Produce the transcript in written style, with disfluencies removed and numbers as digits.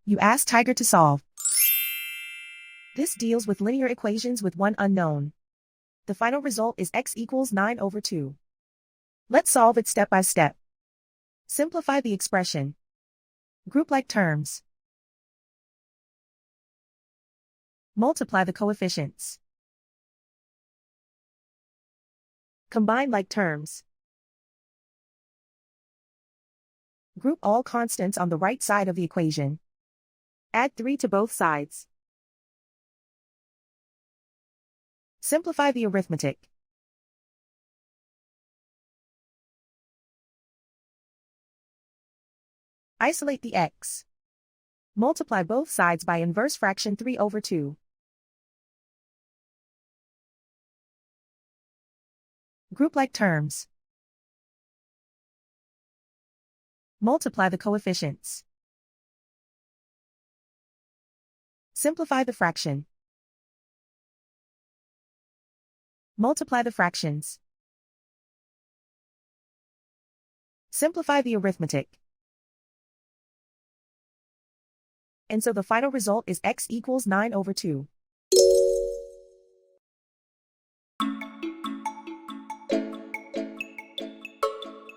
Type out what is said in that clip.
You ask Tiger to solve. This deals with linear equations with one unknown. The final result is x equals 9 over 2. Let's solve it step by step. Simplify the expression. Group like terms. Multiply the coefficients. Combine like terms. Group all constants on the right side of the equation. Add 3 to both sides. Simplify the arithmetic. Isolate the x. Multiply both sides by inverse fraction 3 over 2. Group like terms. Multiply the coefficients. Simplify the fraction. Multiply the fractions. Simplify the arithmetic. And so the final result is x equals 9 over 2.